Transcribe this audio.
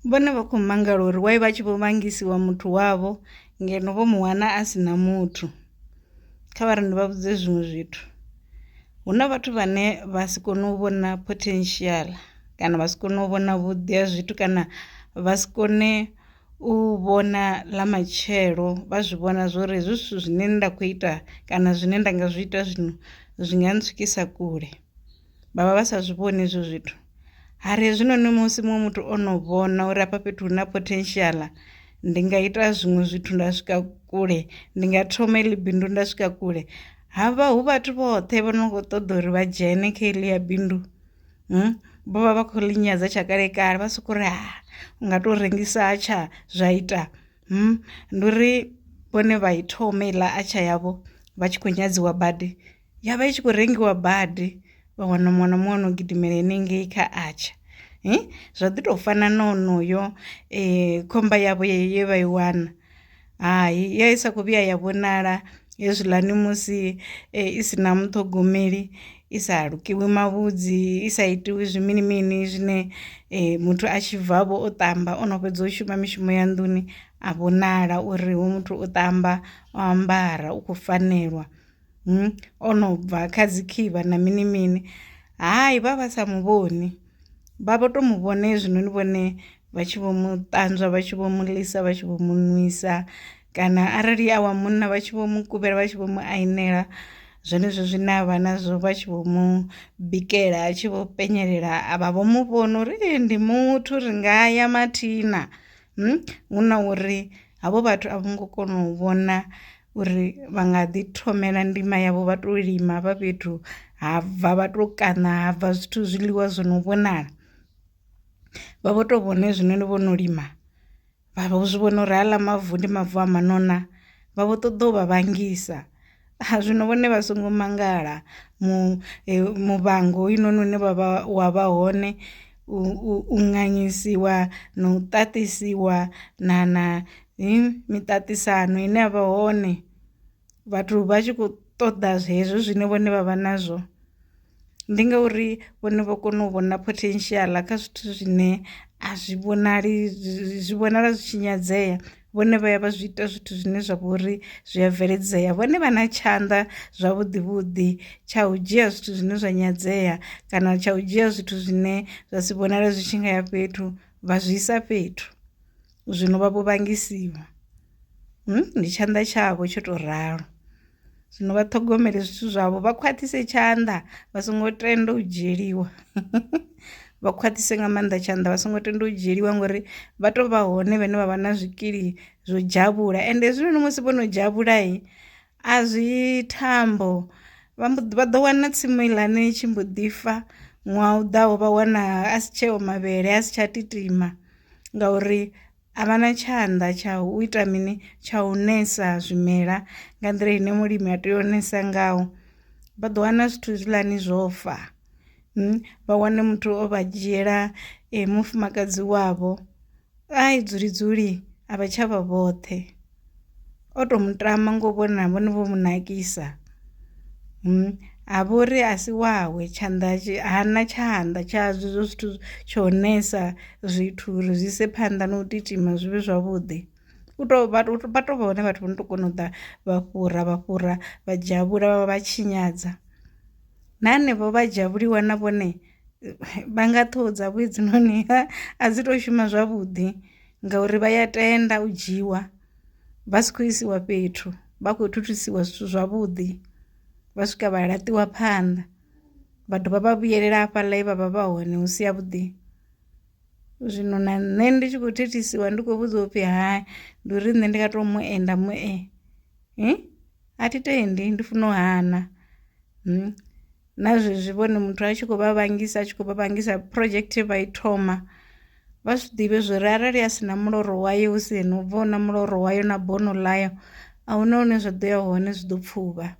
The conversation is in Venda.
vhone vha khou mangala uri wai vha tshi vho mangisiwa muthu wavho ngeno vho mu wana a sina muthu. Kha vha ri ndi vha vhudze zwiṅwe zwithu. Hu na vhathu vhane vha si kone u vhona potential kana vha si kone u vhona vhuḓi ha zwithu kana vha si kone u vhona ḽa matshelo, vha zwi vhona zwori hezwi zwithu zwine nda khou ita kana zwine nda nga zwi ita zwino zwi nga ntswikisa kule, vha vha vha sa zwi vhoni hezwo zwithu. Hari hezwinoni musi muṅwe muthu o no vhona uri hafha fhethu hu na potential, ndi nga ita zwiṅwe zwithu nda swika kule, ndi nga thoma iḽi bindu nda swika kule, havha hu vhathu vhoṱhe vho no khou ṱoḓa uri vha dzhene kha heḽia bindu vho vha vha khou ḽi nyadza tsha kale kale, vha sokou ri u nga tou rengisa atsha zwa ita ndi uri vhone vha i thoma iḽa atsha yavho vha tshi khou nyadziwa badi, ya vha i tshi khou rengiwa badi, vha wana muṅwe na muṅwe no gidimela henengei kha atsha. Zwa ḓi tou fana na onoyo khomba yavho ye vha i wana, hayi ya isa khou vhuya ya vhonala hezwiḽani musi i si na muṱhogomeli, i sa lukiwi mavhudzi, i sa itiwi zwimini mini zwine muthu a tshi bvavho o ṱamba o no fhedza u shuma mishumo ya nḓuni a vhonala uri hu muthu o ṱamba o ambara u khou fanelwa, o no bva kha dzi khivha na mini mini. Hayi vha vha sa muvhoni, vha vho to mu vhona hezwinoni vhone vha tshi vho mu ṱanzwa, vha tshi vho mu ḽisa, vha tshi vho mu nwisa, kana arali a wa munna vha tshi vho mu kuvhela, vha tshi vho mu ainela zwenezwo zwine a vha nazwo, vha tshi vho mu bikela, a tshi vho penyelela, a vha vho mu vhona uri ndi muthu ri nga ya mathina. Hu na uri havho vhathu a vho ngo kona u vhona uri vha nga ḓi thomela ndima yavho, vha to lima hafha fhethu ha bva, vha to kaṋa ha bva zwithu zwiḽiwa zwo no vhonala, vha vho to vhona hezwinoni vho no lima, vha vho zwi vhona uri haḽa mavu ndi mavu a manona, vha vho ṱoḓa u vha vhangisa. Zwino vhone vha songo mangala muvhango hoyunoni une wa vha hone, u ṅaṅisiwa na u ṱaṱisiwa na miṱaṱisano ine ya vha hone, vhathu vha tshi khou ṱoḓa hezwo zwine vhone vha vha nazwo. Ndi ngauri vhone vho kona u vhona potential kha zwithu zwine a zwi vhonali, zwi vhonala zwi tshi nyadzea, vhone vha ya vha zwi ita zwithu zwine zwa vha uri zwi a bveledzea. Vhone vha na tshanḓa zwavhuḓi vhuḓi tsha u dzhia zwithu zwine zwa nyadzea kana tsha u dzhia zwithu zwine zwa si vhonale zwi tshi nga ya fhethu vha zwi isa fhethu, zwino vha vho vhangisiwa. Ndi tshanḓa tshavho tsho tou ralo, zwino vha ṱhogomele zwithu zwavho, vha khwaṱhise tshanḓa, vha songo tenda u dzhieliwa vha khwaṱhise nga maanḓa tshanḓa, vha songo tenda u dzhieliwa ngori vha tou vha hone vhane vha vha na zwikili zwo dzhavhula. Ende hezwinoni musi vho no dzhavhula a zwi thambo, vha ḓo wana tsimu iḽani tshi mbo ḓi fa, ṅwaha u ḓaho vha wana a si tsheo mavhele, a si tsha titima ngauri a vha na tshanḓa tsha u ita mini, tsha u nesa zwimela nga nḓila ine mulimi a tea u nesa ngaho. Vha ḓo wana zwithu zwiḽani zwo fa, vha wane muthu o vha dzhiela mufumakadzi wavho, dzuli dzuli a vha tsha vha vhoṱhe, o tou mutama ngo vhona vhone vho mu nakisa, ha vha uri a si wawe tshanḓa, hana tshanḓa tsha zwezwo zwithu tsho nesa zwithu uri zwi ise phanḓa na u titima zwi vhe zwavhuḓi. Vha tou vha hone vhathu vho no tou kona u ḓa vha fhura vha dzhavhula vha tshinyadza, na hanevho vha dzhavhuliwa na vhone vha nga ṱhoho dzavho hedzinoni a dzi tou shuma zwavhuḓi ngauri vha ya tenda u dzhiwa vha si khou isiwa fhethu, vha khou thithisiwa zwithu zwavhuḓi, vha swika vha laṱiwa phanḓa, vha dovha vha vhuyelela hafhaḽa vha vha vha hone hu si havhuḓi. Zwino na nṋe ndi tshi khou thithisiwa ndi khou vhudziwa upfhi ndi uri nṋe ndi nga tou muenda a thi tendi, ndi funa u hana. Na zwezwi vhone muthu a tshi khou vha vhangisa, a tshi khou vha vhangisa project vha i thoma, vha zwi ḓivhe zwori arali a si na muloro wayo, hu si no bva na muloro wayo na bono ḽayo, a hu na hune zwa ḓo ya hone, zwi ḓo pfhuvha.